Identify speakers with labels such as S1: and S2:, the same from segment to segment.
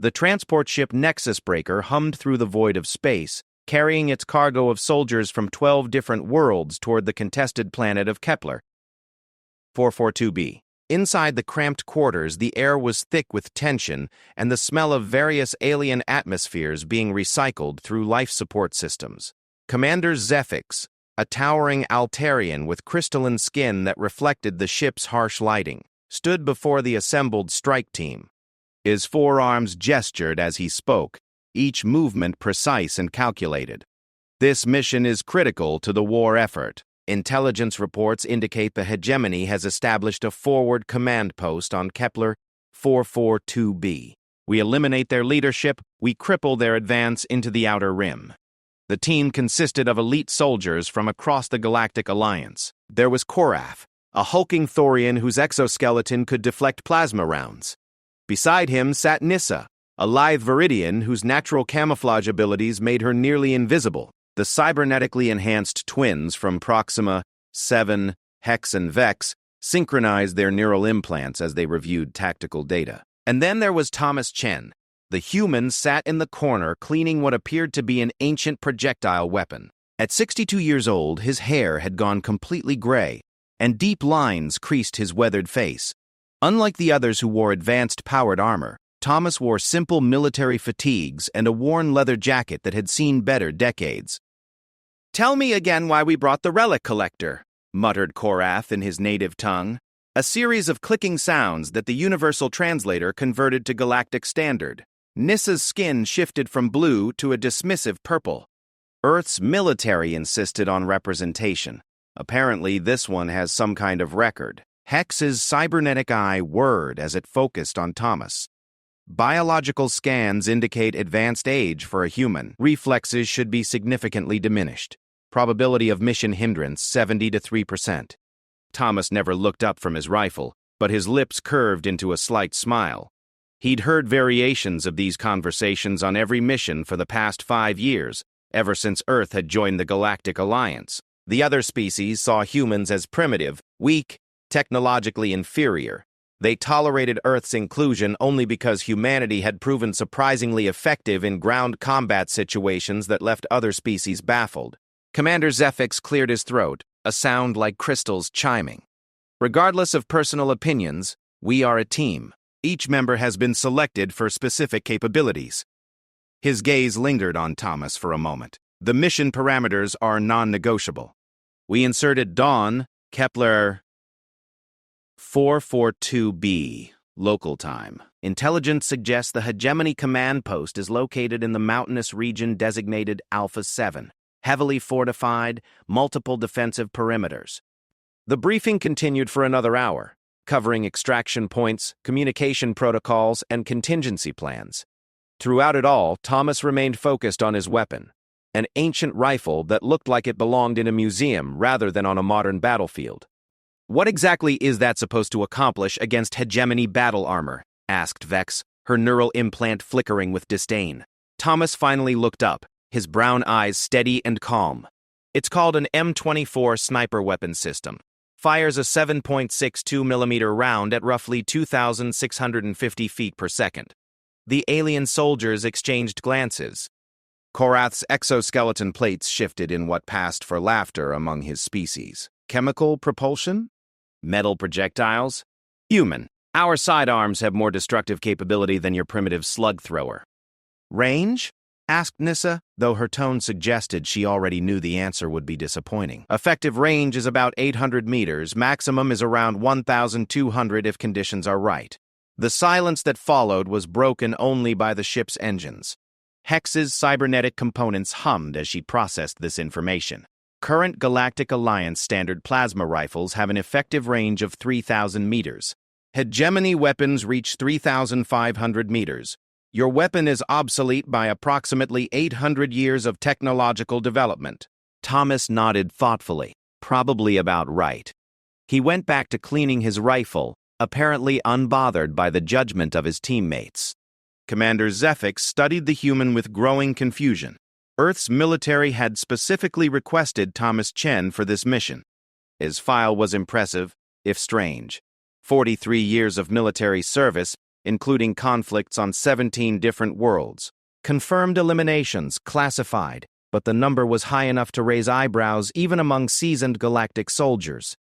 S1: The transport ship Nexus Breaker hummed through the void of space, carrying its cargo of soldiers from 12 different worlds toward the contested planet of Kepler. 442b. Inside the cramped quarters, the air was thick with tension and the smell of various alien atmospheres being recycled through life support systems. Commander Zephix, a towering Altarian with crystalline skin that reflected the ship's harsh lighting, stood before the assembled strike team. His forearms gestured as he spoke, each movement precise and calculated. This mission is critical to the war effort. Intelligence reports indicate the hegemony has established a forward command post on Kepler 442b. We eliminate their leadership, we cripple their advance into the outer rim. The team consisted of elite soldiers from across the Galactic Alliance. There was Korath, a hulking Thorian whose exoskeleton could deflect plasma rounds. Beside him sat Nissa, a lithe Viridian whose natural camouflage abilities made her nearly invisible. The cybernetically enhanced twins from Proxima, 7, Hex, and Vex synchronized their neural implants as they reviewed tactical data. And then there was Thomas Chen. The human sat in the corner cleaning what appeared to be an ancient projectile weapon. At 62 years old, his hair had gone completely gray, and deep lines creased his weathered face. Unlike the others who wore advanced powered armor, Thomas wore simple military fatigues and a worn leather jacket that had seen better decades. "Tell me again why we brought the relic collector," muttered Korath in his native tongue, a series of clicking sounds that the universal translator converted to Galactic Standard. Nissa's skin shifted from blue to a dismissive purple. Earth's military insisted on representation. Apparently, this one has some kind of record. Hex's cybernetic eye whirred as it focused on Thomas. Biological scans indicate advanced age for a human. Reflexes should be significantly diminished. Probability of mission hindrance 70 to 3%. Thomas never looked up from his rifle, but his lips curved into a slight smile. He'd heard variations of these conversations on every mission for the past 5 years, ever since Earth had joined the Galactic Alliance. The other species saw humans as primitive, weak, technologically inferior. They tolerated Earth's inclusion only because humanity had proven surprisingly effective in ground combat situations that left other species baffled. Commander Zephix cleared his throat, a sound like crystals chiming. "Regardless of personal opinions, we are a team. Each member has been selected for specific capabilities." His gaze lingered on Thomas for a moment. "The mission parameters are non-negotiable. We inserted Dawn, Kepler 442b, local time. Intelligence suggests the hegemony command post is located in the mountainous region designated Alpha 7, heavily fortified, multiple defensive perimeters." The briefing continued for another hour, covering extraction points, communication protocols, and contingency plans. Throughout it all, Thomas remained focused on his weapon, an ancient rifle that looked like it belonged in a museum rather than on a modern battlefield. "What exactly is that supposed to accomplish against hegemony battle armor?" asked Vex, her neural implant flickering with disdain. Thomas finally looked up, his brown eyes steady and calm. "It's called an M24 sniper weapon system. Fires a 7.62mm round at roughly 2,650 feet per second." The alien soldiers exchanged glances. Korath's exoskeleton plates shifted in what passed for laughter among his species. "Chemical propulsion? Metal projectiles? Human. Our sidearms have more destructive capability than your primitive slug thrower." "Range?" asked Nissa, though her tone suggested she already knew the answer would be disappointing. "Effective range is about 800 meters, maximum is around 1,200 if conditions are right." The silence that followed was broken only by the ship's engines. Hex's cybernetic components hummed as she processed this information. Current Galactic Alliance standard plasma rifles have an effective range of 3,000 meters. Hegemony weapons reach 3,500 meters. Your weapon is obsolete by approximately 800 years of technological development. Thomas nodded thoughtfully, probably about right. He went back to cleaning his rifle, apparently unbothered by the judgment of his teammates. Commander Zephix studied the human with growing confusion. Earth's military had specifically requested Thomas Chen for this mission. His file was impressive, if strange. 43 years of military service, including conflicts on 17 different worlds. Confirmed eliminations, classified, but the number was high enough to raise eyebrows even among seasoned Galactic soldiers.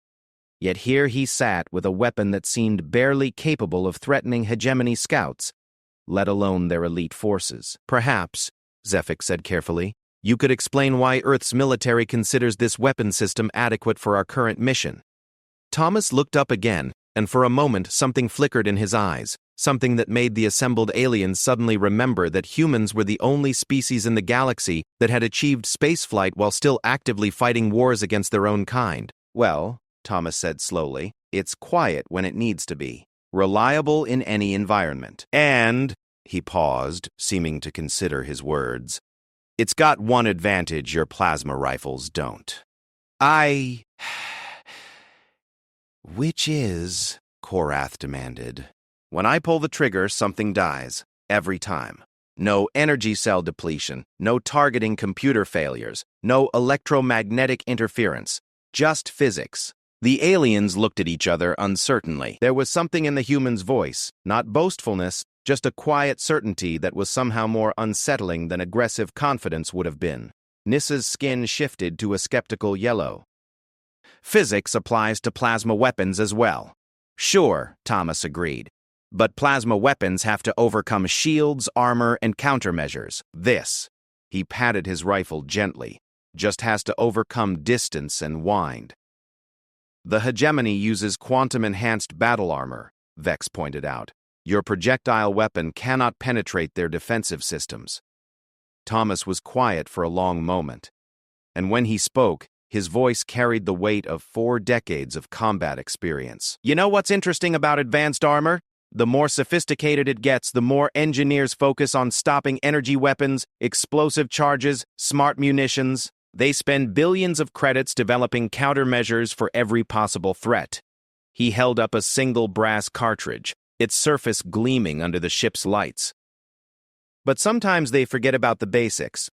S1: Yet here he sat with a weapon that seemed barely capable of threatening hegemony scouts, let alone their elite forces. Perhaps, Zephyk said carefully, you could explain why Earth's military considers this weapon system adequate for our current mission. Thomas looked up again, and for a moment something flickered in his eyes, something that made the assembled aliens suddenly remember that humans were the only species in the galaxy that had achieved spaceflight while still actively fighting wars against their own kind. Well, Thomas said slowly, it's quiet when it needs to be, reliable in any environment. And, he paused, seeming to consider his words, it's got one advantage your plasma rifles don't. Which is? Korath demanded. When I pull the trigger, something dies. Every time. No energy cell depletion, no targeting computer failures, no electromagnetic interference. Just physics. The aliens looked at each other uncertainly. There was something in the human's voice, not boastfulness, just a quiet certainty that was somehow more unsettling than aggressive confidence would have been. Nissa's skin shifted to a skeptical yellow. Physics applies to plasma weapons as well. Sure, Thomas agreed. But plasma weapons have to overcome shields, armor, and countermeasures. This, he patted his rifle gently, just has to overcome distance and wind. The hegemony uses quantum-enhanced battle armor, Vex pointed out. Your projectile weapon cannot penetrate their defensive systems. Thomas was quiet for a long moment, and when he spoke, his voice carried the weight of 4 decades of combat experience. You know what's interesting about advanced armor? The more sophisticated it gets, the more engineers focus on stopping energy weapons, explosive charges, smart munitions. They spend billions of credits developing countermeasures for every possible threat. He held up a single brass cartridge, its surface gleaming under the ship's lights. But sometimes they forget about the basics.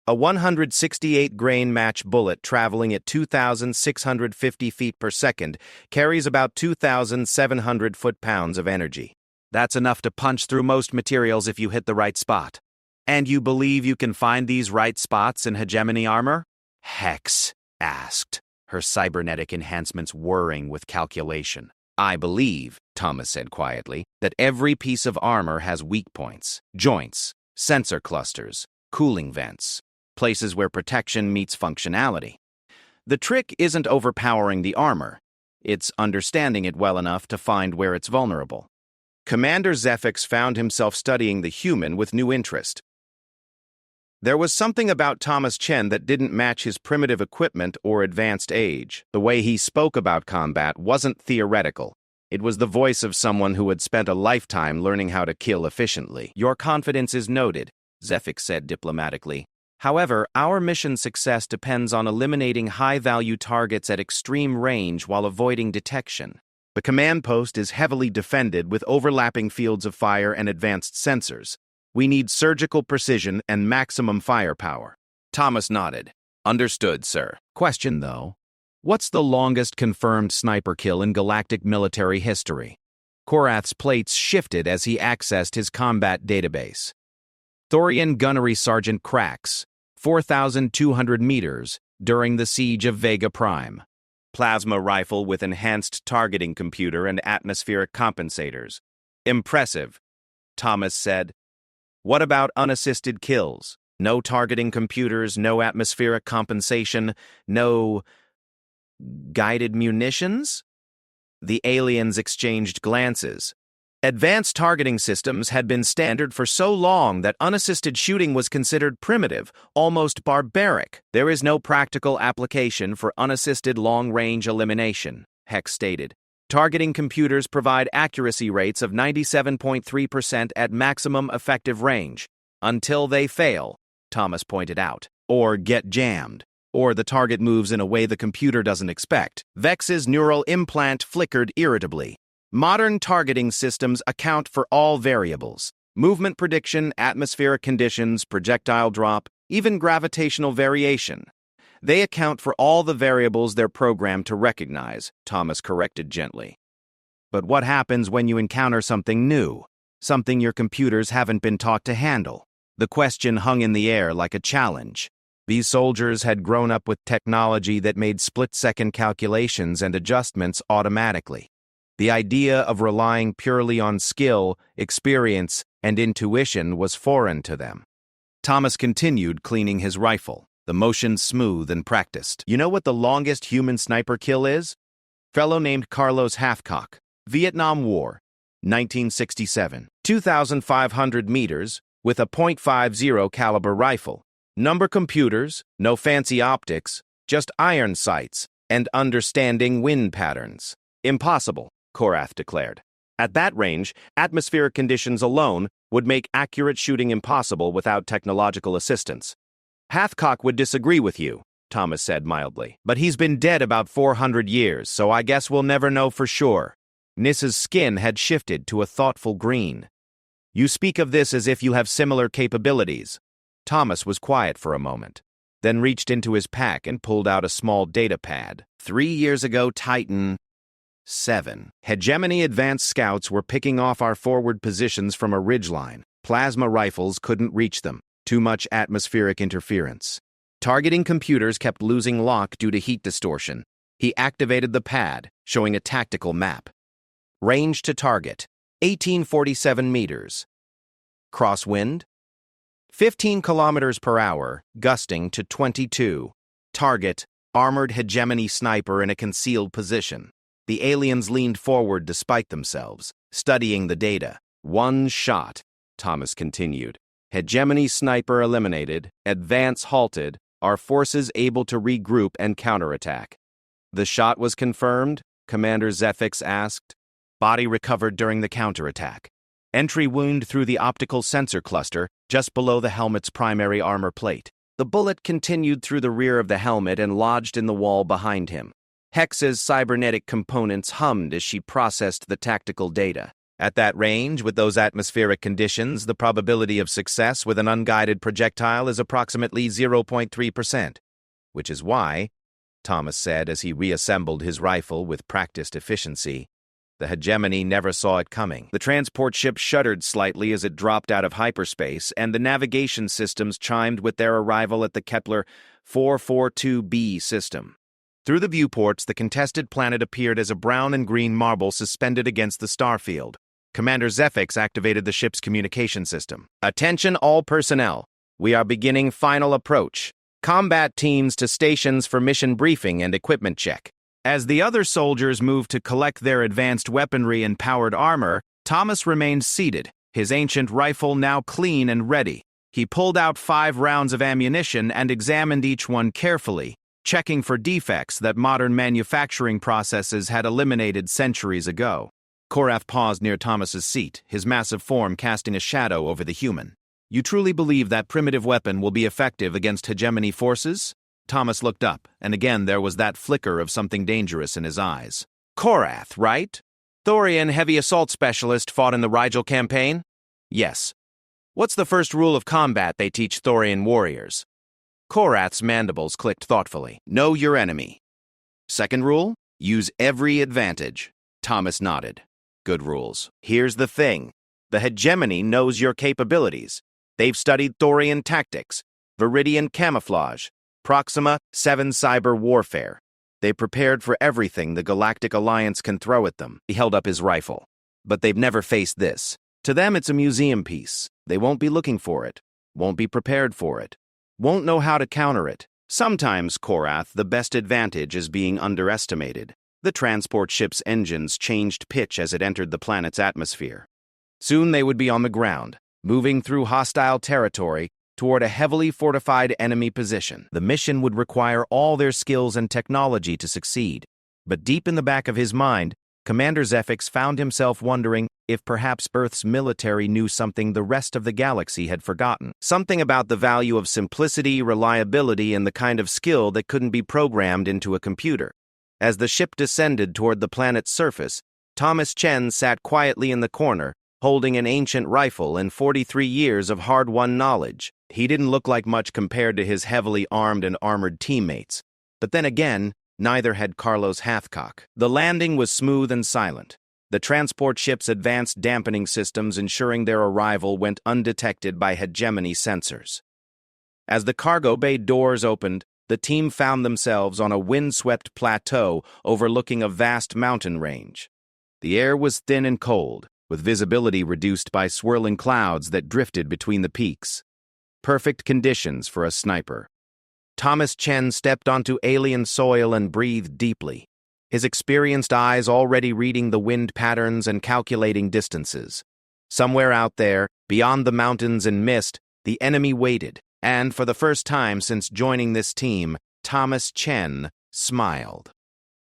S1: A 168-grain match bullet traveling at 2,650 feet per second carries about 2,700 foot-pounds of energy. That's enough to punch through most materials if you hit the right spot. And you believe you can find these right spots in hegemony armor? Hex asked, her cybernetic enhancements whirring with calculation. I believe, Thomas said quietly, that every piece of armor has weak points, joints, sensor clusters, cooling vents, places where protection meets functionality. The trick isn't overpowering the armor, it's understanding it well enough to find where it's vulnerable. Commander Zephyx found himself studying the human with new interest. There was something about Thomas Chen that didn't match his primitive equipment or advanced age. The way he spoke about combat wasn't theoretical. It was the voice of someone who had spent a lifetime learning how to kill efficiently. Your confidence is noted, Zephyx said diplomatically. However, our mission's success depends on eliminating high-value targets at extreme range while avoiding detection. The command post is heavily defended with overlapping fields of fire and advanced sensors. We need surgical precision and maximum firepower. Thomas nodded. Understood, sir. Question, though. What's the longest confirmed sniper kill in galactic military history? Korath's plates shifted as he accessed his combat database. Thorian Gunnery Sergeant Krax, 4,200 meters, during the siege of Vega Prime. Plasma rifle with enhanced targeting computer and atmospheric compensators. Impressive, Thomas said. What about unassisted kills? No targeting computers, no atmospheric compensation, no guided munitions? The aliens exchanged glances. Advanced targeting systems had been standard for so long that unassisted shooting was considered primitive, almost barbaric. There is no practical application for unassisted long-range elimination, Hex stated. Targeting computers provide accuracy rates of 97.3% at maximum effective range. Until they fail, Thomas pointed out, or get jammed, or the target moves in a way the computer doesn't expect. Vex's neural implant flickered irritably. Modern targeting systems account for all variables. Movement prediction, atmospheric conditions, projectile drop, even gravitational variation. They account for all the variables they're programmed to recognize, Thomas corrected gently. But what happens when you encounter something new? something your computers haven't been taught to handle. The question hung in the air like a challenge. These soldiers had grown up with technology that made split-second calculations and adjustments automatically. The idea of relying purely on skill, experience, and intuition was foreign to them. Thomas continued cleaning his rifle, the motion smooth and practiced. You know what the longest human sniper kill is? Fellow named Carlos Hathcock. Vietnam War, 1967. 2,500 meters with a .50 caliber rifle. Number computers, no fancy optics, just iron sights and understanding wind patterns. Impossible, Korath declared. At that range, atmospheric conditions alone would make accurate shooting impossible without technological assistance. Hathcock would disagree with you, Thomas said mildly. But he's been dead about 400 years, so I guess we'll never know for sure. Nissa's skin had shifted to a thoughtful green. You speak of this as if you have similar capabilities. Thomas was quiet for a moment, then reached into his pack and pulled out a small data pad. 3 years ago, Titan 7. Hegemony advanced scouts were picking off our forward positions from a ridgeline. Plasma rifles couldn't reach them. Too much atmospheric interference. Targeting computers kept losing lock due to heat distortion. He activated the pad, showing a tactical map. Range to target, 1847 meters. Crosswind, 15 kilometers per hour, gusting to 22. Target, armored hegemony sniper in a concealed position. The aliens leaned forward despite themselves, studying the data. One shot, Thomas continued. Hegemony sniper eliminated, advance halted, our forces able to regroup and counterattack. The shot was confirmed, Commander Zefix asked. Body recovered during the counterattack. Entry wound through the optical sensor cluster, just below the helmet's primary armor plate. The bullet continued through the rear of the helmet and lodged in the wall behind him. Hex's cybernetic components hummed as she processed the tactical data. At that range, with those atmospheric conditions, the probability of success with an unguided projectile is approximately 0.3%. Which is why, Thomas said as he reassembled his rifle with practiced efficiency, the hegemony never saw it coming. The transport ship shuddered slightly as it dropped out of hyperspace, and the navigation systems chimed with their arrival at the Kepler 442b system. Through the viewports, the contested planet appeared as a brown and green marble suspended against the starfield. Commander Zefix activated the ship's communication system. Attention all personnel. We are beginning final approach. Combat teams to stations for mission briefing and equipment check. As the other soldiers moved to collect their advanced weaponry and powered armor, Thomas remained seated, his ancient rifle now clean and ready. He pulled out 5 rounds of ammunition and examined each one carefully, checking for defects that modern manufacturing processes had eliminated centuries ago. Korath paused near Thomas's seat, his massive form casting a shadow over the human. You truly believe that primitive weapon will be effective against hegemony forces? Thomas looked up, and again there was that flicker of something dangerous in his eyes. Korath, right? Thorian heavy assault specialist fought in the Rigel campaign? Yes. What's the first rule of combat they teach Thorian warriors? Korath's mandibles clicked thoughtfully. Know your enemy. Second rule? Use every advantage. Thomas nodded. Good rules. Here's the thing. The hegemony knows your capabilities. They've studied Thorian tactics, Viridian camouflage, Proxima 7 cyber warfare. They prepared for everything the Galactic Alliance can throw at them. He held up his rifle. But they've never faced this. To them, it's a museum piece. They won't be looking for it, won't be prepared for it, won't know how to counter it. Sometimes, Korath, the best advantage is being underestimated. The transport ship's engines changed pitch as it entered the planet's atmosphere. Soon they would be on the ground, moving through hostile territory toward a heavily fortified enemy position. The mission would require all their skills and technology to succeed. But deep in the back of his mind, Commander Zefix found himself wondering if perhaps Earth's military knew something the rest of the galaxy had forgotten. Something about the value of simplicity, reliability, and the kind of skill that couldn't be programmed into a computer. As the ship descended toward the planet's surface, Thomas Chen sat quietly in the corner, holding an ancient rifle and 43 years of hard-won knowledge. He didn't look like much compared to his heavily armed and armored teammates. But then again, neither had Carlos Hathcock. The landing was smooth and silent. the transport ship's advanced dampening systems ensuring their arrival went undetected by hegemony sensors. As the cargo bay doors opened, the team found themselves on a windswept plateau overlooking a vast mountain range. The air was thin and cold, with visibility reduced by swirling clouds that drifted between the peaks. Perfect conditions for a sniper. Thomas Chen stepped onto alien soil and breathed deeply, his experienced eyes already reading the wind patterns and calculating distances. Somewhere out there, beyond the mountains and mist, the enemy waited, and for the first time since joining this team, Thomas Chen smiled.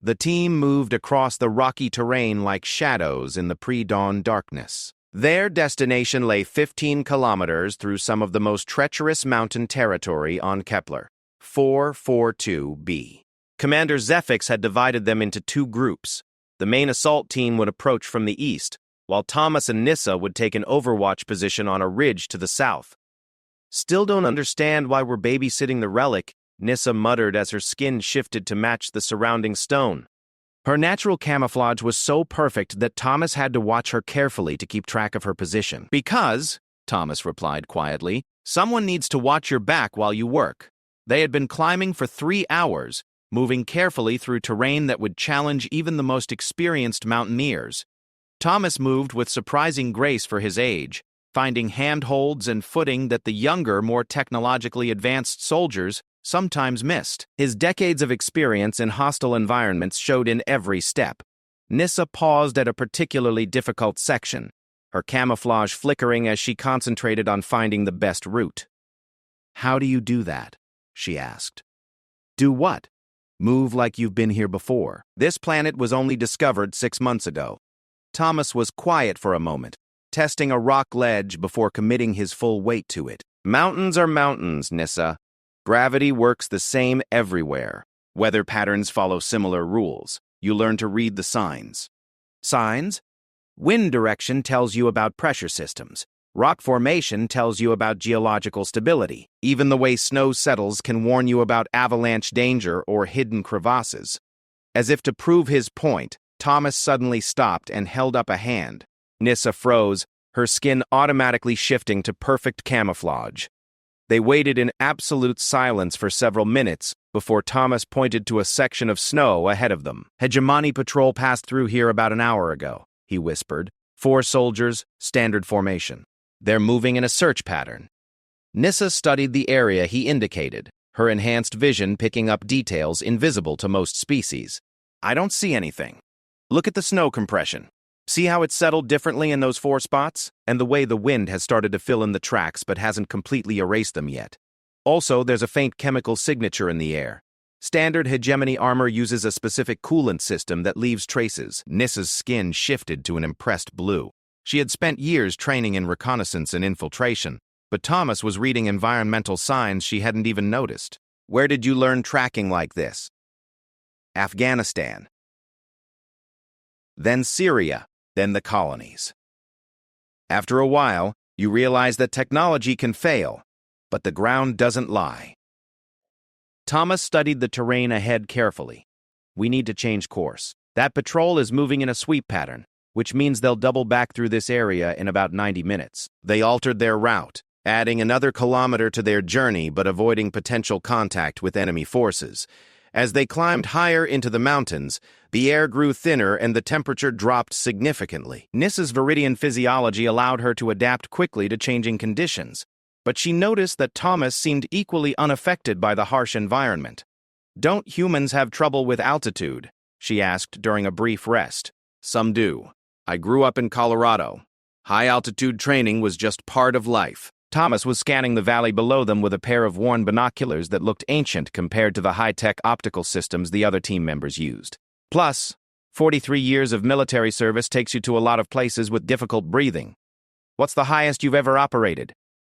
S1: The team moved across the rocky terrain like shadows in the pre-dawn darkness. Their destination lay 15 kilometers through some of the most treacherous mountain territory on Kepler, 442b. Commander Zefix had divided them into two groups. The main assault team would approach from the east, while Thomas and Nissa would take an overwatch position on a ridge to the south. "Still don't understand why we're babysitting the relic," Nissa muttered as her skin shifted to match the surrounding stone. Her natural camouflage was so perfect that Thomas had to watch her carefully to keep track of her position. "Because," Thomas replied quietly, "someone needs to watch your back while you work." They had been climbing for 3 hours, moving carefully through terrain that would challenge even the most experienced mountaineers. Thomas moved with surprising grace for his age, finding handholds and footing that the younger, more technologically advanced soldiers sometimes missed. His decades of experience in hostile environments showed in every step. Nissa paused at a particularly difficult section, her camouflage flickering as she concentrated on finding the best route. "How do you do that?" she asked. "Do what?" "Move like you've been here before. This planet was only discovered 6 months ago." Thomas was quiet for a moment, testing a rock ledge before committing his full weight to it. "Mountains are mountains, Nissa. Gravity works the same everywhere. Weather patterns follow similar rules. You learn to read the signs." "Signs?" "Wind direction tells you about pressure systems. Rock formation tells you about geological stability. Even the way snow settles can warn you about avalanche danger or hidden crevasses." As if to prove his point, Thomas suddenly stopped and held up a hand. Nissa froze, her skin automatically shifting to perfect camouflage. They waited in absolute silence for several minutes before Thomas pointed to a section of snow ahead of them. "Hegemony patrol passed through here about an hour ago," he whispered. 4 soldiers, standard formation. "They're moving in a search pattern." Nissa studied the area he indicated, her enhanced vision picking up details invisible to most species. "I don't see anything. Look at the snow compression. See how it's settled differently in those 4 spots? And the way the wind has started to fill in the tracks but hasn't completely erased them yet. Also, there's a faint chemical signature in the air. Standard hegemony armor uses a specific coolant system that leaves traces." Nissa's skin shifted to an impressed blue. She had spent years training in reconnaissance and infiltration, but Thomas was reading environmental signs she hadn't even noticed. "Where did you learn tracking like this?" "Afghanistan. Then Syria, then the colonies." After a while, you realize that technology can fail, but the ground doesn't lie. Thomas studied the terrain ahead carefully. "We need to change course. That patrol is moving in a sweep pattern, which means they'll double back through this area in about 90 minutes. They altered their route, adding another kilometer to their journey but avoiding potential contact with enemy forces. As they climbed higher into the mountains, the air grew thinner and the temperature dropped significantly. Nissa's viridian physiology allowed her to adapt quickly to changing conditions, but she noticed that Thomas seemed equally unaffected by the harsh environment. "Don't humans have trouble with altitude?" she asked during a brief rest. "Some do. I grew up in Colorado. High-altitude training was just part of life." Thomas was scanning the valley below them with a pair of worn binoculars that looked ancient compared to the high-tech optical systems the other team members used. "Plus, 43 years of military service takes you to a lot of places with difficult breathing." "What's the highest you've ever operated?"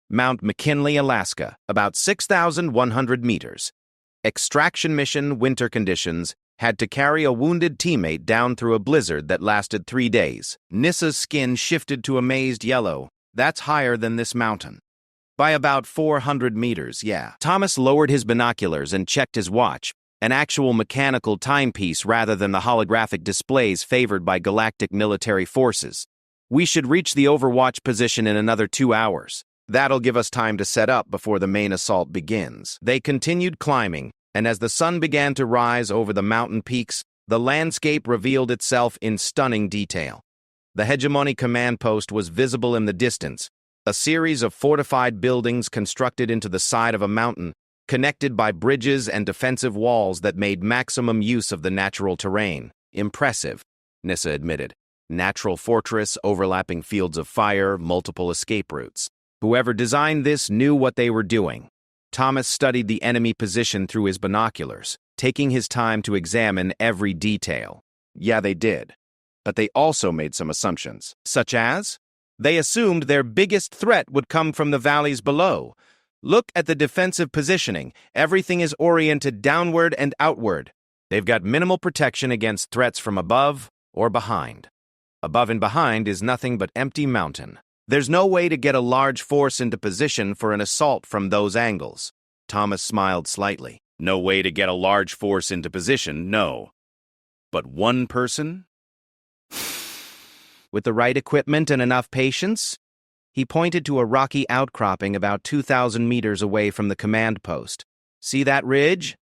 S1: "Mount McKinley, Alaska, about 6,100 meters. Extraction mission, winter conditions, had to carry a wounded teammate down through a blizzard that lasted 3 days." Nissa's skin shifted to amazed yellow. "That's higher than this mountain." "By about 400 meters, yeah." Thomas lowered his binoculars and checked his watch, an actual mechanical timepiece rather than the holographic displays favored by Galactic military forces. We should reach the Overwatch position in another 2 hours. That'll give us time to set up before the main assault begins. They continued climbing, and as the sun began to rise over the mountain peaks, the landscape revealed itself in stunning detail. The Hegemony command post was visible in the distance, a series of fortified buildings constructed into the side of a mountain, connected by bridges and defensive walls that made maximum use of the natural terrain. Impressive, Nissa admitted. Natural fortress, overlapping fields of fire, multiple escape routes. Whoever designed this knew what they were doing. Thomas studied the enemy position through his binoculars, taking his time to examine every detail. Yeah, they did. But they also made some assumptions. Such as? They assumed their biggest threat would come from the valleys below. Look at the defensive positioning. Everything is oriented downward and outward. They've got minimal protection against threats from above or behind. Above and behind is nothing but empty mountain. There's no way to get a large force into position for an assault from those angles. Thomas smiled slightly. No way to get a large force into position, no. But one person? With the right equipment and enough patience? He pointed to a rocky outcropping about 2,000 meters away from the command post. See that ridge?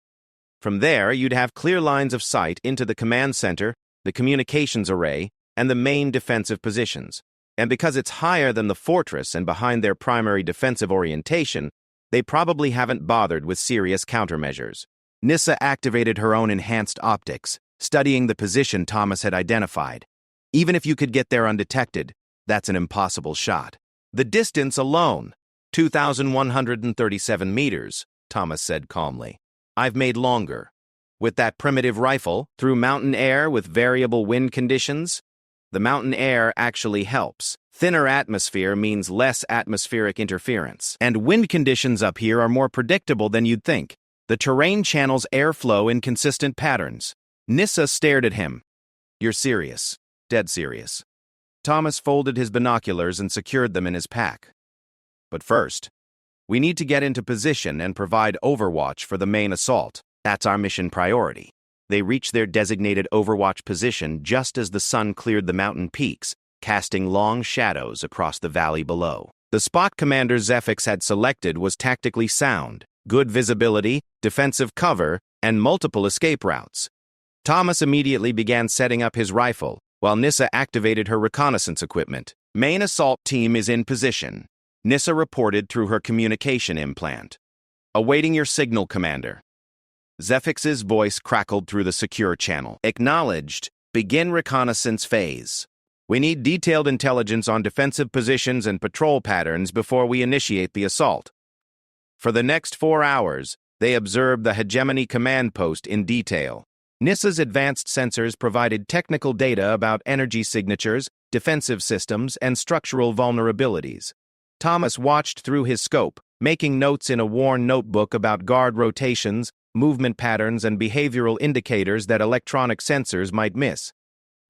S1: From there, you'd have clear lines of sight into the command center, the communications array, and the main defensive positions. And because it's higher than the fortress and behind their primary defensive orientation, they probably haven't bothered with serious countermeasures. Nissa activated her own enhanced optics, studying the position Thomas had identified. Even if you could get there undetected, that's an impossible shot. The distance alone, 2,137 meters, Thomas said calmly. I've made longer. With that primitive rifle, through mountain air with variable wind conditions, the mountain air actually helps. Thinner atmosphere means less atmospheric interference. And wind conditions up here are more predictable than you'd think. The terrain channels airflow in consistent patterns. Nissa stared at him. You're serious. Dead serious. Thomas folded his binoculars and secured them in his pack. But first, we need to get into position and provide overwatch for the main assault. That's our mission priority. They reached their designated overwatch position just as the sun cleared the mountain peaks, casting long shadows across the valley below. The spot Commander Zefix had selected was tactically sound, good visibility, defensive cover, and multiple escape routes. Thomas immediately began setting up his rifle, while Nissa activated her reconnaissance equipment. Main assault team is in position, Nissa reported through her communication implant. Awaiting your signal, Commander. Zefix's voice crackled through the secure channel. Acknowledged. Begin reconnaissance phase. We need detailed intelligence on defensive positions and patrol patterns before we initiate the assault. For the next 4 hours, they observed the Hegemony command post in detail. Nissa's advanced sensors provided technical data about energy signatures, defensive systems, and structural vulnerabilities. Thomas watched through his scope, making notes in a worn notebook about guard rotations, movement patterns, and behavioral indicators that electronic sensors might miss.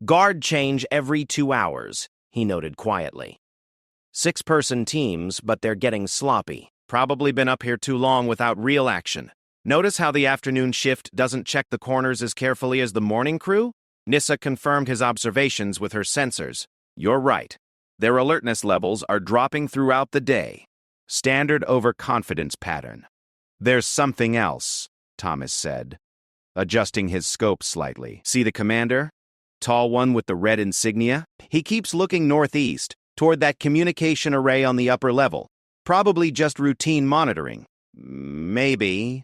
S1: Guard change every 2 hours, he noted quietly. 6-person teams, but they're getting sloppy. Probably been up here too long without real action. Notice how the afternoon shift doesn't check the corners as carefully as the morning crew? Nissa confirmed his observations with her sensors. You're right. Their alertness levels are dropping throughout the day. Standard overconfidence pattern. There's something else, Thomas said, adjusting his scope slightly. See the commander? Tall one with the red insignia? He keeps looking northeast, toward that communication array on the upper level. Probably just routine monitoring. Maybe.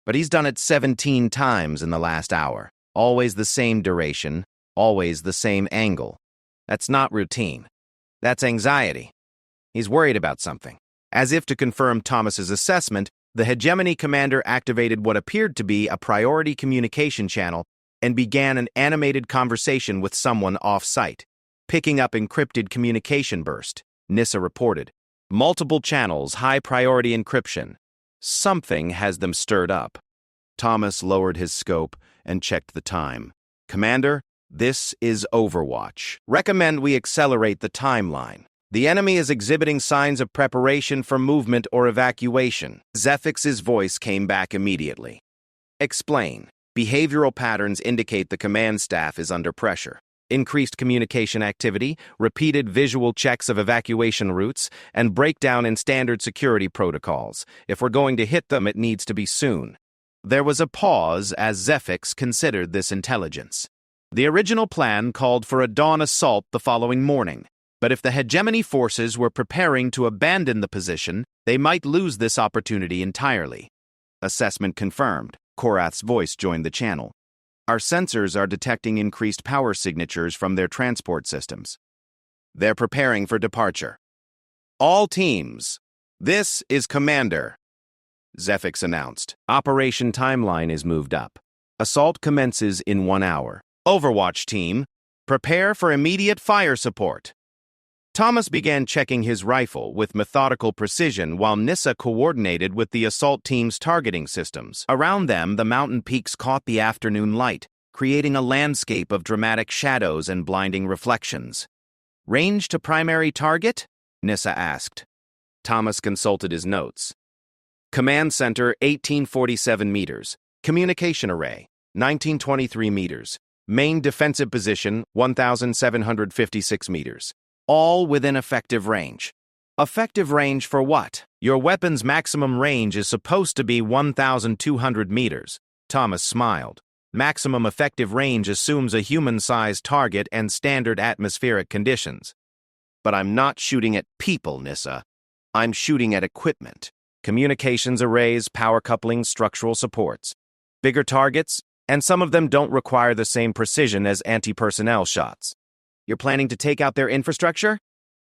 S1: But he's done it 17 times in the last hour. Always the same duration, always the same angle. That's not routine. That's anxiety. He's worried about something. As if to confirm Thomas's assessment, the Hegemony commander activated what appeared to be a priority communication channel and began an animated conversation with someone off-site. Picking up encrypted communication burst, Nissa reported. Multiple channels, high-priority encryption. Something has them stirred up. Thomas lowered his scope and checked the time. Commander, this is Overwatch. Recommend we accelerate the timeline. The enemy is exhibiting signs of preparation for movement or evacuation. Zefix's voice came back immediately. Explain. Behavioral patterns indicate the command staff is under pressure. Increased communication activity, repeated visual checks of evacuation routes, and breakdown in standard security protocols. If we're going to hit them, it needs to be soon. There was a pause as Zephyx considered this intelligence. The original plan called for a dawn assault the following morning, but if the hegemony forces were preparing to abandon the position, they might lose this opportunity entirely. Assessment confirmed. Korath's voice joined the channel. Our sensors are detecting increased power signatures from their transport systems. They're preparing for departure. All teams, this is Commander, Zephyx announced. Operation timeline is moved up. Assault commences in 1 hour. Overwatch team, prepare for immediate fire support. Thomas began checking his rifle with methodical precision while Nissa coordinated with the assault team's targeting systems. Around them, the mountain peaks caught the afternoon light, creating a landscape of dramatic shadows and blinding reflections. Range to primary target? Nissa asked. Thomas consulted his notes. Command Center, 1847 meters. Communication Array, 1923 meters. Main defensive position, 1,756 meters. All within effective range. Effective range for what? Your weapon's maximum range is supposed to be 1,200 meters. Thomas smiled. Maximum effective range assumes a human-sized target and standard atmospheric conditions. But I'm not shooting at people, Nissa. I'm shooting at equipment. Communications arrays, power couplings, structural supports. Bigger targets, and some of them don't require the same precision as anti-personnel shots. You're planning to take out their infrastructure?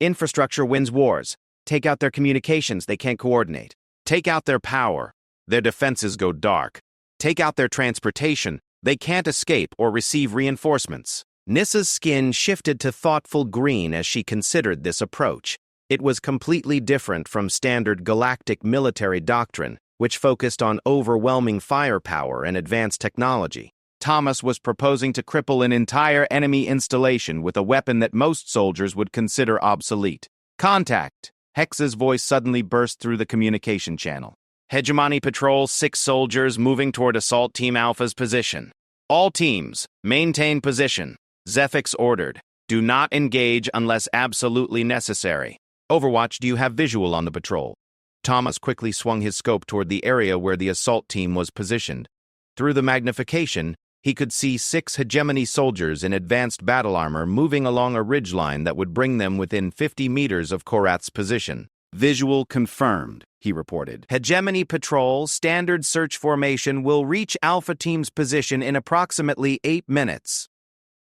S1: Infrastructure wins wars. Take out their communications, they can't coordinate. Take out their power. Their defenses go dark. Take out their transportation. They can't escape or receive reinforcements. Nissa's skin shifted to thoughtful green as she considered this approach. It was completely different from standard galactic military doctrine, which focused on overwhelming firepower and advanced technology. Thomas was proposing to cripple an entire enemy installation with a weapon that most soldiers would consider obsolete. Contact! Hex's voice suddenly burst through the communication channel. Hegemony Patrol, 6 soldiers moving toward Assault Team Alpha's position. All teams, maintain position. Zephyx ordered. Do not engage unless absolutely necessary. Overwatch, do you have visual on the patrol? Thomas quickly swung his scope toward the area where the assault team was positioned. Through the magnification, he could see 6 hegemony soldiers in advanced battle armor moving along a ridgeline that would bring them within 50 meters of Korath's position. Visual confirmed, he reported. Hegemony Patrol, standard search formation will reach Alpha Team's position in approximately 8 minutes.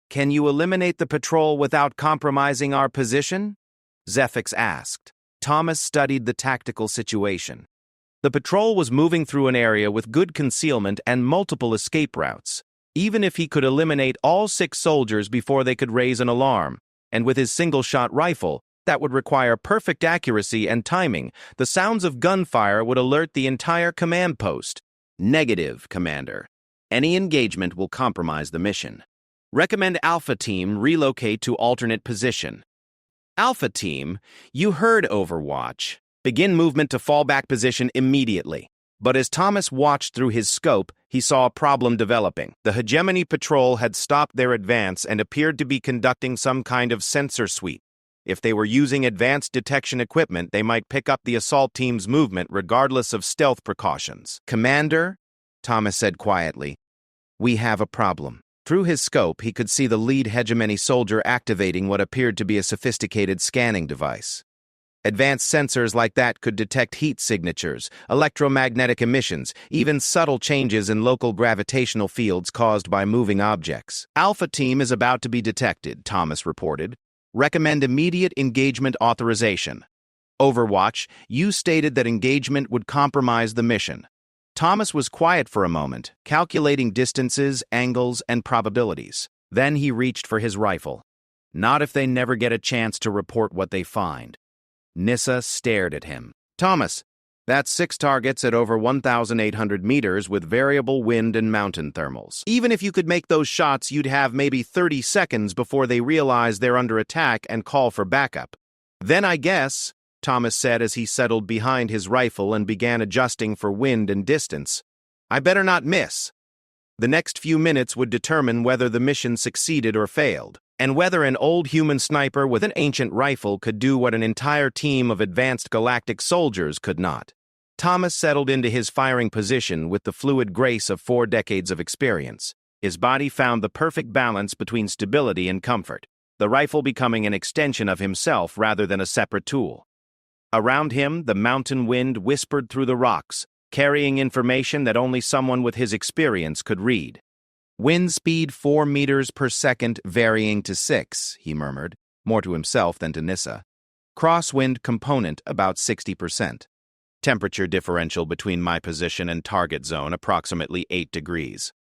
S1: Can you eliminate the patrol without compromising our position? Zephyx asked. Thomas studied the tactical situation. The patrol was moving through an area with good concealment and multiple escape routes. Even if he could eliminate all 6 soldiers before they could raise an alarm, and with his single-shot rifle, that would require perfect accuracy and timing, the sounds of gunfire would alert the entire command post. Negative, Commander. Any engagement will compromise the mission. Recommend Alpha Team relocate to alternate position. Alpha Team, you heard Overwatch. Begin movement to fallback position immediately. But as Thomas watched through his scope, he saw a problem developing. The Hegemony Patrol had stopped their advance and appeared to be conducting some kind of sensor sweep. If they were using advanced detection equipment, they might pick up the assault team's movement regardless of stealth precautions. Commander, Thomas said quietly, we have a problem. Through his scope, he could see the lead hegemony soldier activating what appeared to be a sophisticated scanning device. Advanced sensors like that could detect heat signatures, electromagnetic emissions, even subtle changes in local gravitational fields caused by moving objects. Alpha Team is about to be detected, Thomas reported. Recommend immediate engagement authorization. Overwatch, you stated that engagement would compromise the mission. Thomas was quiet for a moment, calculating distances, angles, and probabilities. Then he reached for his rifle. Not if they never get a chance to report what they find. Nissa stared at him. Thomas, that's 6 targets at over 1,800 meters with variable wind and mountain thermals. Even if you could make those shots, you'd have maybe 30 seconds before they realize they're under attack and call for backup. Then I guess, Thomas said as he settled behind his rifle and began adjusting for wind and distance, I better not miss. The next few minutes would determine whether the mission succeeded or failed, and whether an old human sniper with an ancient rifle could do what an entire team of advanced galactic soldiers could not. Thomas settled into his firing position with the fluid grace of 4 decades of experience. His body found the perfect balance between stability and comfort, the rifle becoming an extension of himself rather than a separate tool. Around him, the mountain wind whispered through the rocks, carrying information that only someone with his experience could read. "Wind speed 4 meters per second, varying to 6, he murmured, more to himself than to Nissa. Crosswind component about 60%. Temperature differential between my position and target zone approximately 8 degrees.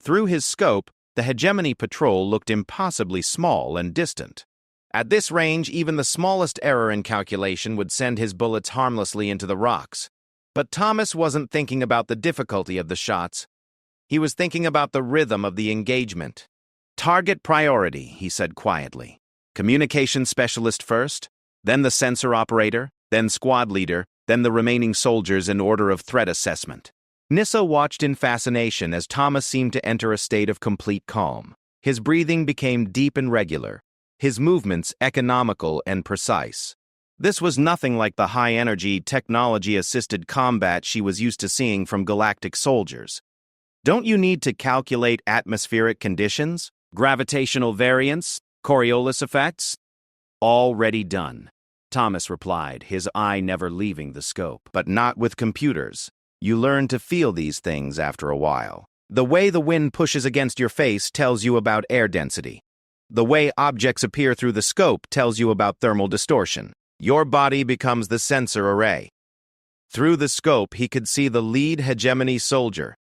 S1: Through his scope, the hegemony patrol looked impossibly small and distant. At this range, even the smallest error in calculation would send his bullets harmlessly into the rocks. But Thomas wasn't thinking about the difficulty of the shots. He was thinking about the rhythm of the engagement. "Target priority," he said quietly. "Communication specialist first, then the sensor operator, then squad leader, then the remaining soldiers in order of threat assessment." Nissa watched in fascination as Thomas seemed to enter a state of complete calm. His breathing became deep and regular, his movements economical and precise. This was nothing like the high-energy, technology-assisted combat she was used to seeing from galactic soldiers. Don't you need to calculate atmospheric conditions, gravitational variance, Coriolis effects? Already done, Thomas replied, his eye never leaving the scope. But not with computers. You learn to feel these things after a while. The way the wind pushes against your face tells you about air density. The way objects appear through the scope tells you about thermal distortion. Your body becomes the sensor array. Through the scope, he could see the lead hegemony soldier,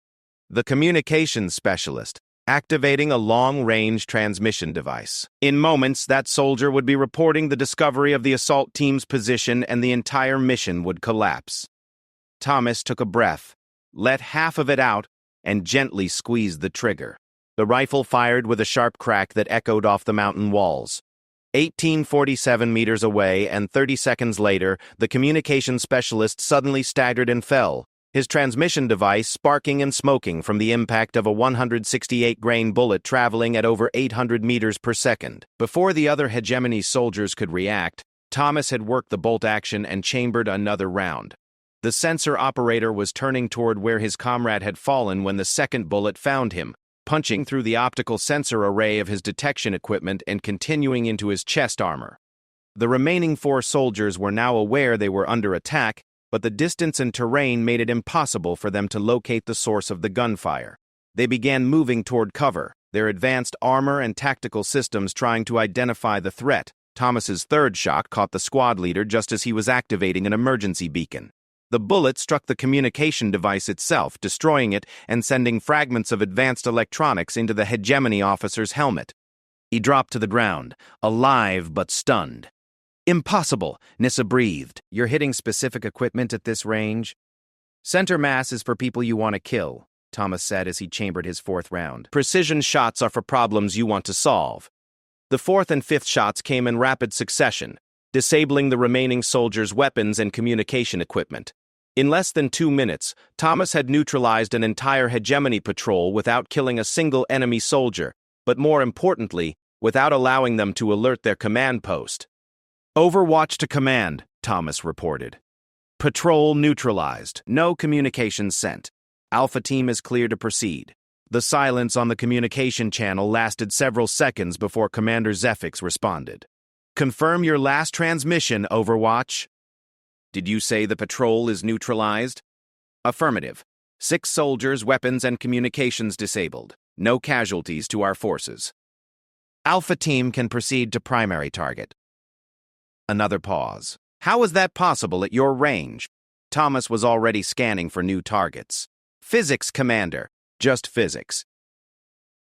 S1: the communications specialist, activating a long-range transmission device. In moments, that soldier would be reporting the discovery of the assault team's position and the entire mission would collapse. Thomas took a breath, let half of it out, and gently squeezed the trigger. The rifle fired with a sharp crack that echoed off the mountain walls. 1847 meters away, and 30 seconds later, the communications specialist suddenly staggered and fell, his transmission device sparking and smoking from the impact of a 168-grain bullet traveling at over 800 meters per second. Before the other hegemony soldiers could react, Thomas had worked the bolt action and chambered another round. The sensor operator was turning toward where his comrade had fallen when the second bullet found him, punching through the optical sensor array of his detection equipment and continuing into his chest armor. The remaining 4 soldiers were now aware they were under attack, but the distance and terrain made it impossible for them to locate the source of the gunfire. They began moving toward cover, their advanced armor and tactical systems trying to identify the threat. Thomas's third shot caught the squad leader just as he was activating an emergency beacon. The bullet struck the communication device itself, destroying it and sending fragments of advanced electronics into the hegemony officer's helmet. He dropped to the ground, alive but stunned. "Impossible," Nissa breathed. "You're hitting specific equipment at this range?" "Center mass is for people you want to kill," Thomas said as he chambered his 4th round. "Precision shots are for problems you want to solve." The 4th and 5th shots came in rapid succession, disabling the remaining soldiers' weapons and communication equipment. In less than 2 minutes, Thomas had neutralized an entire hegemony patrol without killing a single enemy soldier, but more importantly, without allowing them to alert their command post. "Overwatch to command," Thomas reported. "Patrol neutralized. No communications sent. Alpha team is clear to proceed." The silence on the communication channel lasted several seconds before Commander Zephyx responded. "Confirm your last transmission, Overwatch." "Did you say the patrol is neutralized?" "Affirmative. 6 soldiers, weapons, and communications disabled. No casualties to our forces." "Alpha team can proceed to primary target." Another pause. "How is that possible at your range?" Thomas was already scanning for new targets. "Physics, Commander. Just physics."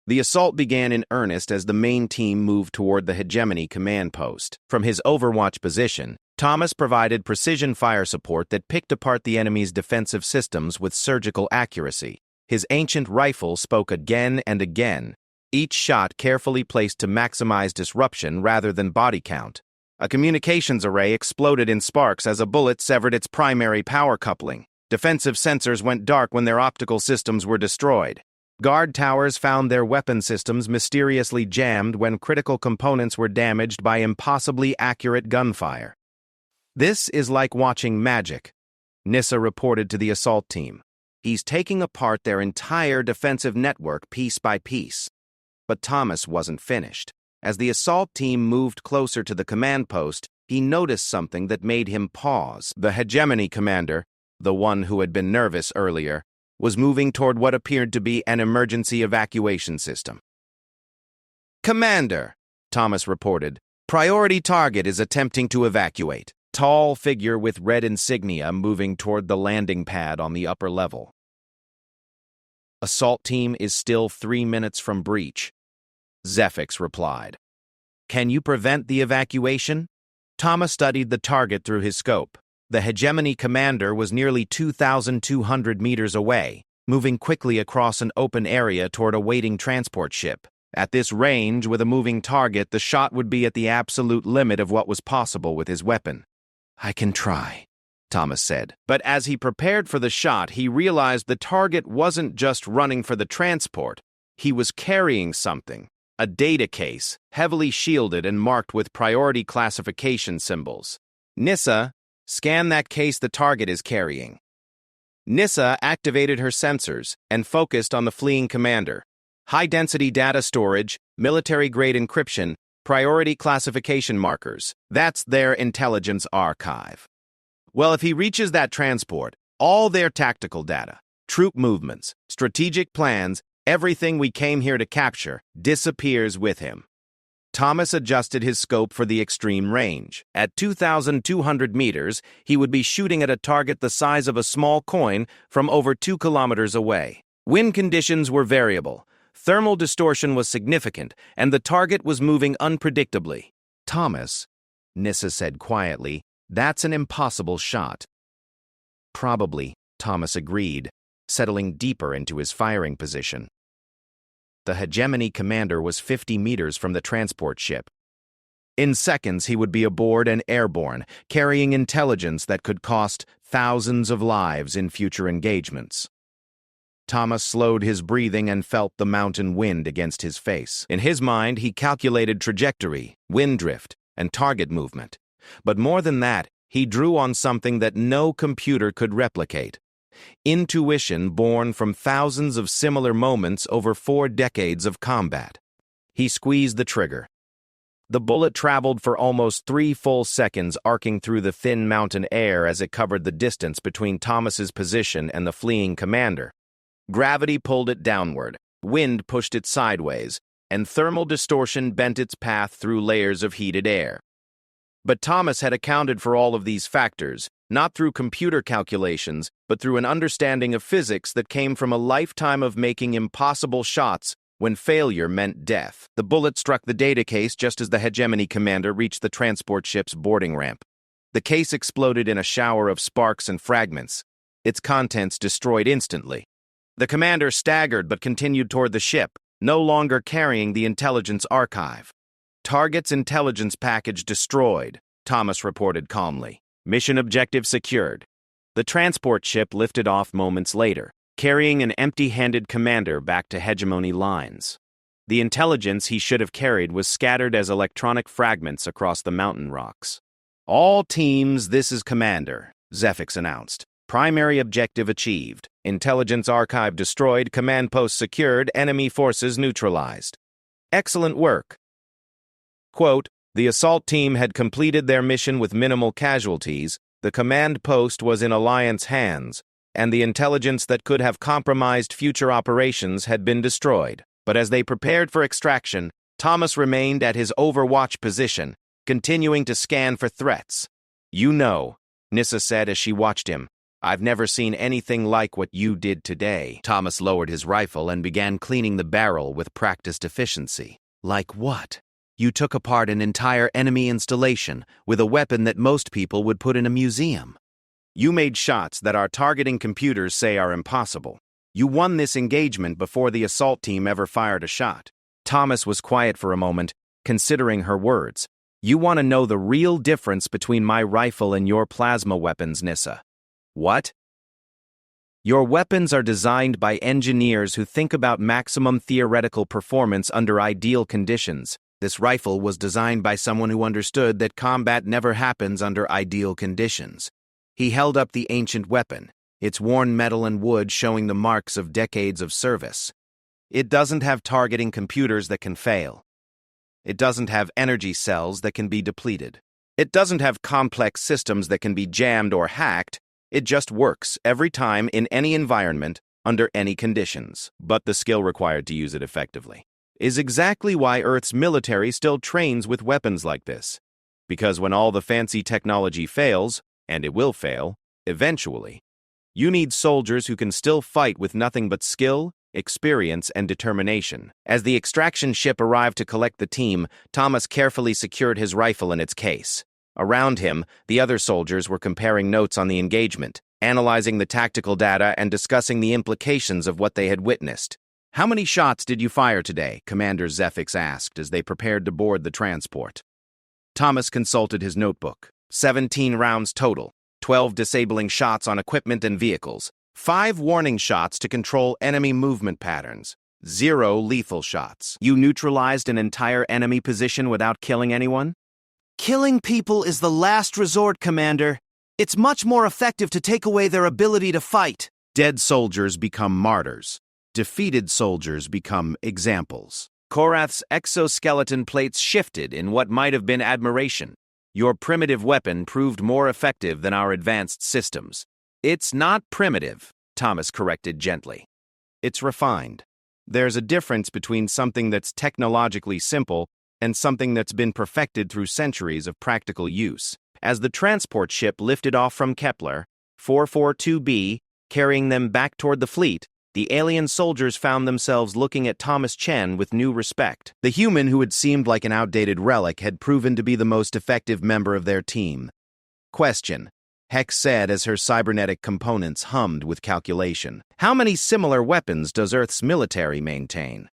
S1: The assault began in earnest as the main team moved toward the hegemony command post. From his Overwatch position, Thomas provided precision fire support that picked apart the enemy's defensive systems with surgical accuracy. His ancient rifle spoke again and again, each shot carefully placed to maximize disruption rather than body count. A communications array exploded in sparks as a bullet severed its primary power coupling. Defensive sensors went dark when their optical systems were destroyed. Guard towers found their weapon systems mysteriously jammed when critical components were damaged by impossibly accurate gunfire. "This is like watching magic," Nissa reported to the assault team. "He's taking apart their entire defensive network piece by piece." But Thomas wasn't finished. As the assault team moved closer to the command post, he noticed something that made him pause. The hegemony commander, the one who had been nervous earlier, was moving toward what appeared to be an emergency evacuation system. "Commander," Thomas reported, "priority target is attempting to evacuate." Tall figure with red insignia moving toward the landing pad on the upper level. "Assault team is still 3 minutes from breach," Zephyx replied. "Can you prevent the evacuation?" Thomas studied the target through his scope. The hegemony commander was nearly 2,200 meters away, moving quickly across an open area toward a waiting transport ship. At this range, with a moving target, the shot would be at the absolute limit of what was possible with his weapon. "I can try," Thomas said. But as he prepared for the shot, he realized the target wasn't just running for the transport. He was carrying something. A data case, heavily shielded and marked with priority classification symbols. "Nissa, scan that case the target is carrying." Nissa activated her sensors and focused on the fleeing commander. High-density data storage, military-grade encryption, priority classification markers. That's their intelligence archive. Well, if he reaches that transport, all their tactical data, troop movements, strategic plans, everything we came here to capture disappears with him. Thomas adjusted his scope for the extreme range. At 2,200 meters, he would be shooting at a target the size of a small coin from over 2 kilometers away. Wind conditions were variable. Thermal distortion was significant, and the target was moving unpredictably. "Thomas," Nissa said quietly, "that's an impossible shot." "Probably," Thomas agreed, settling deeper into his firing position. The hegemony commander was 50 meters from the transport ship. In seconds, he would be aboard and airborne, carrying intelligence that could cost thousands of lives in future engagements. Thomas slowed his breathing and felt the mountain wind against his face. In his mind, he calculated trajectory, wind drift, and target movement. But more than that, he drew on something that no computer could replicate. Intuition born from thousands of similar moments over 4 decades of combat. He squeezed the trigger. The bullet traveled for almost 3 full seconds, arcing through the thin mountain air as it covered the distance between Thomas's position and the fleeing commander. Gravity pulled it downward, wind pushed it sideways, and thermal distortion bent its path through layers of heated air. But Thomas had accounted for all of these factors, not through computer calculations, but through an understanding of physics that came from a lifetime of making impossible shots when failure meant death. The bullet struck the data case just as the hegemony commander reached the transport ship's boarding ramp. The case exploded in a shower of sparks and fragments, its contents destroyed instantly. The commander staggered but continued toward the ship, no longer carrying the intelligence archive. "Target's intelligence package destroyed," Thomas reported calmly. "Mission objective secured." The transport ship lifted off moments later, carrying an empty-handed commander back to hegemony lines. The intelligence he should have carried was scattered as electronic fragments across the mountain rocks. "All teams, this is Commander," Zephyx announced. "Primary objective achieved. Intelligence archive destroyed, command post secured, enemy forces neutralized. Excellent work." Quote, "The assault team had completed their mission with minimal casualties, the command post was in Alliance hands, and the intelligence that could have compromised future operations had been destroyed." But as they prepared for extraction, Thomas remained at his overwatch position, continuing to scan for threats. "You know," Nissa said as she watched him, "I've never seen anything like what you did today." Thomas lowered his rifle and began cleaning the barrel with practiced efficiency. "Like what?" "You took apart an entire enemy installation with a weapon that most people would put in a museum. You made shots that our targeting computers say are impossible. You won this engagement before the assault team ever fired a shot." Thomas was quiet for a moment, considering her words. "You want to know the real difference between my rifle and your plasma weapons, Nissa." "What?" Your weapons are designed by engineers who think about maximum theoretical performance under ideal conditions. This rifle was designed by someone who understood that combat never happens under ideal conditions. He held up the ancient weapon, its worn metal and wood showing the marks of decades of service. It doesn't have targeting computers that can fail. It doesn't have energy cells that can be depleted. It doesn't have complex systems that can be jammed or hacked. It just works every time in any environment, under any conditions. But the skill required to use it effectively is exactly why Earth's military still trains with weapons like this. Because when all the fancy technology fails, and it will fail, eventually, you need soldiers who can still fight with nothing but skill, experience, and determination. As the extraction ship arrived to collect the team, Thomas carefully secured his rifle in its case. Around him, the other soldiers were comparing notes on the engagement, analyzing the tactical data and discussing the implications of what they had witnessed. "How many shots did you fire today?" Commander Zephyx asked as they prepared to board the transport. Thomas consulted his notebook. 17 rounds total, 12 disabling shots on equipment and vehicles, 5 warning shots to control enemy movement patterns, 0 lethal shots. You neutralized an entire enemy position without killing anyone?
S2: Killing people is the last resort, Commander. It's much more effective to take away their ability to fight.
S1: Dead soldiers become martyrs. Defeated soldiers become examples. Korath's exoskeleton plates shifted in what might have been admiration. Your primitive weapon proved more effective than our advanced systems. It's not primitive, Thomas corrected gently. It's refined. There's a difference between something that's technologically simple and something that's been perfected through centuries of practical use. As the transport ship lifted off from Kepler, 442b, carrying them back toward the fleet, the alien soldiers found themselves looking at Thomas Chen with new respect. The human who had seemed like an outdated relic had proven to be the most effective member of their team. Question, Hex said as her cybernetic components hummed with calculation. How many similar weapons does Earth's military maintain?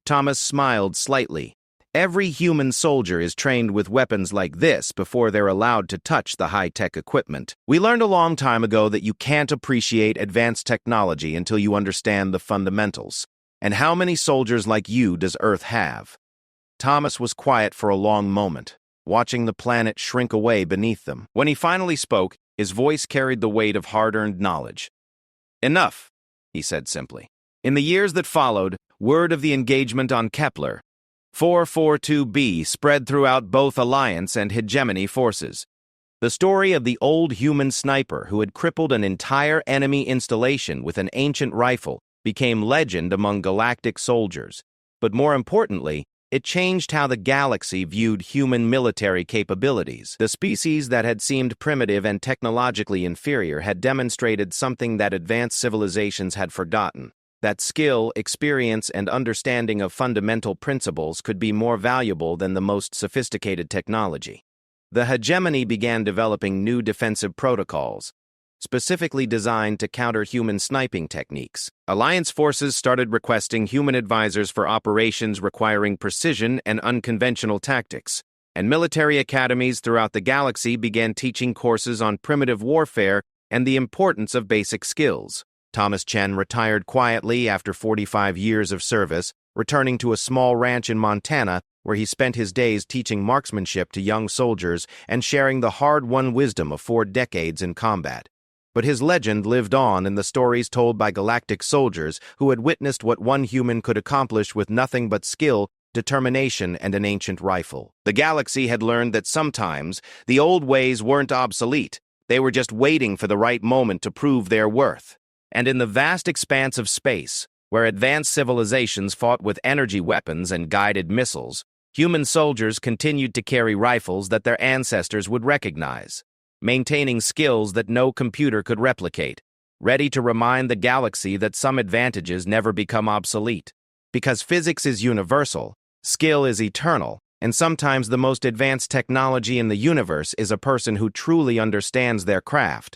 S1: Thomas smiled slightly. Every human soldier is trained with weapons like this before they're allowed to touch the high-tech equipment. We learned a long time ago that you can't appreciate advanced technology until you understand the fundamentals. And how many soldiers like you does Earth have? Thomas was quiet for a long moment, watching the planet shrink away beneath them. When he finally spoke, his voice carried the weight of hard-earned knowledge. Enough, he said simply. In the years that followed, word of the engagement on Kepler, 442b spread throughout both Alliance and Hegemony forces. The story of the old human sniper who had crippled an entire enemy installation with an ancient rifle became legend among galactic soldiers. But more importantly, it changed how the galaxy viewed human military capabilities. The species that had seemed primitive and technologically inferior had demonstrated something that advanced civilizations had forgotten. That skill, experience, and understanding of fundamental principles could be more valuable than the most sophisticated technology. The hegemony began developing new defensive protocols, specifically designed to counter human sniping techniques. Alliance forces started requesting human advisors for operations requiring precision and unconventional tactics, and military academies throughout the galaxy began teaching courses on primitive warfare and the importance of basic skills. Thomas Chen retired quietly after 45 years of service, returning to a small ranch in Montana where he spent his days teaching marksmanship to young soldiers and sharing the hard-won wisdom of 4 decades in combat. But his legend lived on in the stories told by galactic soldiers who had witnessed what one human could accomplish with nothing but skill, determination, and an ancient rifle. The galaxy had learned that sometimes the old ways weren't obsolete. They were just waiting for the right moment to prove their worth. And in the vast expanse of space, where advanced civilizations fought with energy weapons and guided missiles, human soldiers continued to carry rifles that their ancestors would recognize, maintaining skills that no computer could replicate, ready to remind the galaxy that some advantages never become obsolete. Because physics is universal, skill is eternal, and sometimes the most advanced technology in the universe is a person who truly understands their craft.